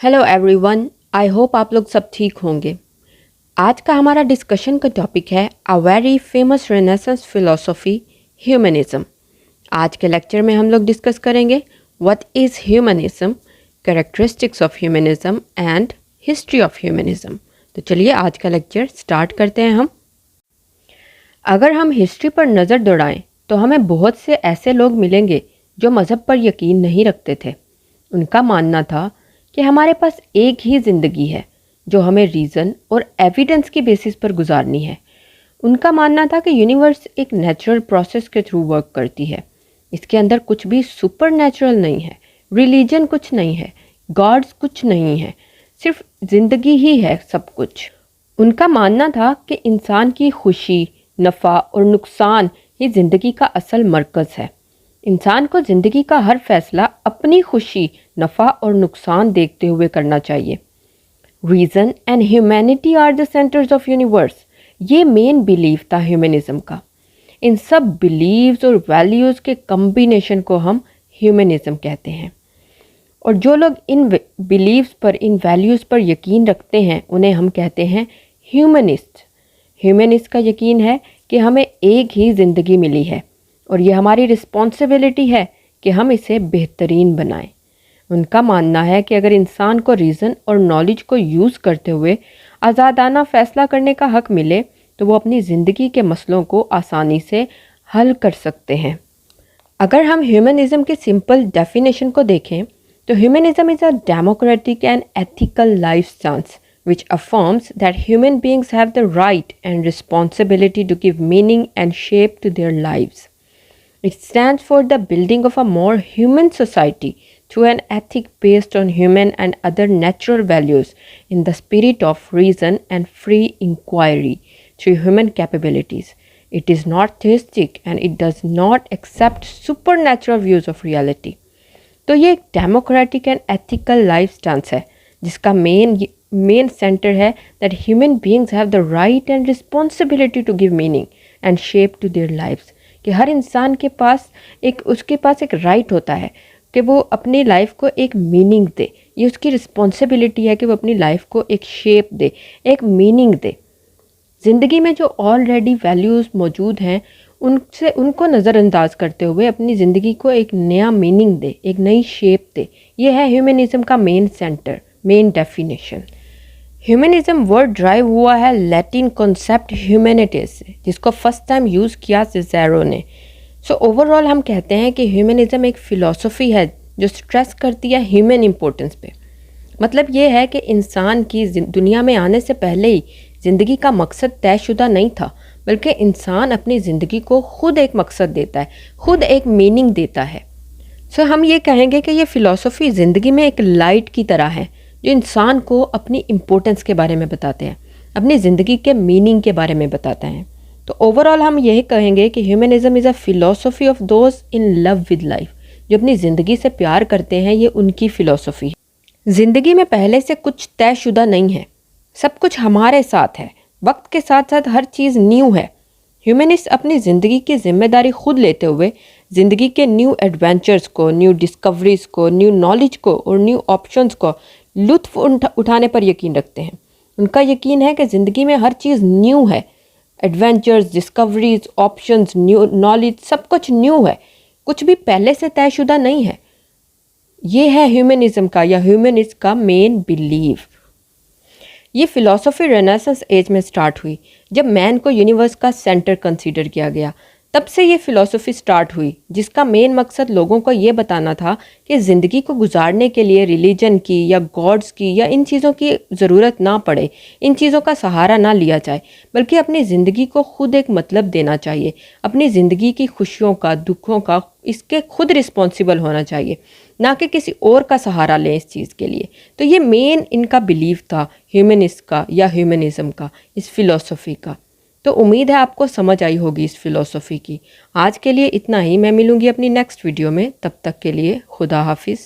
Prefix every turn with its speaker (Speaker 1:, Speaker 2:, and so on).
Speaker 1: Hello everyone, I hope आप लोग सब ठीक होंगे। आज का हमारा डिस्कशन का टॉपिक है a very famous renaissance philosophy humanism. आज के लेक्चर में हम लोग डिस्कस करेंगे what is humanism, characteristics of humanism and history of humanism. तो चलिए आज का लेक्चर स्टार्ट करते हैं हम। अगर हम हिस्ट्री पर नज़र दौड़ाएं तो हमें बहुत से ऐसे लोग मिलेंगे जो मज़हब पर यकीन नहीं रखते थे। उनका मानना था कि हमारे पास एक ही ज़िंदगी है जो हमें रीज़न और एविडेंस की बेसिस पर गुजारनी है। उनका मानना था कि यूनिवर्स एक नेचुरल प्रोसेस के थ्रू वर्क करती है। इसके अंदर कुछ भी सुपर नेचुरल नहीं है, रिलीजन कुछ नहीं है, गॉड्स कुछ नहीं है, सिर्फ ज़िंदगी ही है सब कुछ। उनका मानना था कि इंसान की खुशी, नफ़ा और नुकसान ही ज़िंदगी का असल मरकज़ है। इंसान को ज़िंदगी का हर फैसला अपनी खुशी, नफ़ा और नुकसान देखते हुए करना चाहिए। Reason and humanity are the centers of universe, ये मेन बिलीफ था ह्यूमनिज्म का। इन सब बिलीव्स और वैल्यूज़ के कम्बिनेशन को हम ह्यूमनिज्म कहते हैं। और जो लोग इन बिलीव्स पर, इन वैल्यूज़ पर यकीन रखते हैं, उन्हें हम कहते हैं ह्यूमनिस्ट। ह्यूमनिस्ट का यकीन है कि हमें एक ही ज़िंदगी मिली है और ये हमारी रिस्पॉन्सिबिलिटी है कि हम इसे बेहतरीन बनाएं। उनका मानना है कि अगर इंसान को रीज़न और नॉलेज को यूज़ करते हुए आज़ादाना फ़ैसला करने का हक़ मिले तो वो अपनी ज़िंदगी के मसलों को आसानी से हल कर सकते हैं। अगर हम ह्यूमनिज़म की सिंपल डेफिनेशन को देखें तो humanism is a democratic and ethical life stance which affirms that human beings have the right and responsibility to give meaning and shape to their lives. It stands for the building of a more human society through an ethic based on human and other natural values in the spirit of reason and free inquiry through human capabilities. It is not theistic and it does not accept supernatural views of reality. तो ये एक democratic and ethical life stance है जिसका main center है that human beings have the right and responsibility to give meaning and shape to their lives. कि हर इंसान के पास उसके पास एक राइट होता है कि वो अपनी लाइफ को एक मीनिंग दे। ये उसकी रिस्पॉन्सिबिलिटी है कि वो अपनी लाइफ को एक शेप दे, एक मीनिंग दे। ज़िंदगी में जो ऑलरेडी वैल्यूज़ मौजूद हैं उनको नज़रअंदाज करते हुए अपनी ज़िंदगी को एक नया मीनिंग दे, एक नई शेप दे। ये है ह्यूमनिज़म का main centre, main definition. Humanism word drive हुआ है लैटिन कॉन्सेप्ट ह्यूमैनिटीज से, जिसको फर्स्ट टाइम यूज़ किया सिज़ेरो ने। सो ओवरऑल हम कहते हैं कि ह्यूमनिज़म एक फ़िलॉसफी है जो स्ट्रेस करती है ह्यूमन इम्पोर्टेंस पे। मतलब ये है कि इंसान की दुनिया में आने से पहले ही ज़िंदगी का मकसद तयशुदा नहीं था, बल्कि इंसान अपनी ज़िंदगी को खुद एक मकसद देता है, खुद एक मीनिंग देता है। सो हम ये कहेंगे कि ये फ़िलॉसफी ज़िंदगी में एक लाइट की तरह है जो इंसान को अपनी इम्पोर्टेंस के बारे में बताते हैं, अपनी ज़िंदगी के मीनिंग के बारे में बताते हैं। तो ओवरऑल हम यही कहेंगे कि humanism is a philosophy of those in love with life. जो अपनी ज़िंदगी से प्यार करते हैं, ये उनकी फ़िलॉसफी है। ज़िंदगी में पहले से कुछ तयशुदा नहीं है, सब कुछ हमारे साथ है। वक्त के साथ साथ हर चीज़ न्यू है। ह्यूमनिस्ट अपनी ज़िंदगी की जिम्मेदारी खुद लेते हुए ज़िंदगी के न्यू एडवेंचर्स को, न्यू डिस्कवरीज़ को, न्यू नॉलेज को और न्यू ऑप्शंस को लुत्फ़ उठाने पर यकीन रखते हैं। उनका यकीन है कि ज़िंदगी में हर चीज़ न्यू है। Adventures, discoveries, options, new knowledge, सब कुछ न्यू है, कुछ भी पहले से तयशुदा नहीं है। ये है ह्यूमनिज़म का या ह्यूमनिस्ट का मेन बिलीफ। ये फ़िलॉसफी रेनेसेंस एज में स्टार्ट हुई जब मैन को यूनिवर्स का सेंटर कंसीडर किया गया। तब से ये फ़िलॉसफी स्टार्ट हुई जिसका मेन मकसद लोगों को ये बताना था कि ज़िंदगी को गुजारने के लिए रिलीजन की या गॉड्स की या इन चीज़ों की ज़रूरत ना पड़े, इन चीज़ों का सहारा ना लिया जाए, बल्कि अपनी ज़िंदगी को खुद एक मतलब देना चाहिए। अपनी ज़िंदगी की खुशियों का, दुखों का इसके खुद रिस्पॉन्सिबल होना चाहिए, ना कि किसी और का सहारा लें इस चीज़ के लिए। तो ये मेन इनका बिलीफ था ह्यूमनिस्ट का या ह्यूमनिज़म का, इस फ़िलॉसफी का। तो उम्मीद है आपको समझ आई होगी इस फ़िलॉसफी की। आज के लिए इतना ही। मैं मिलूँगी अपनी नेक्स्ट वीडियो में, तब तक के लिए खुदा हाफिज़।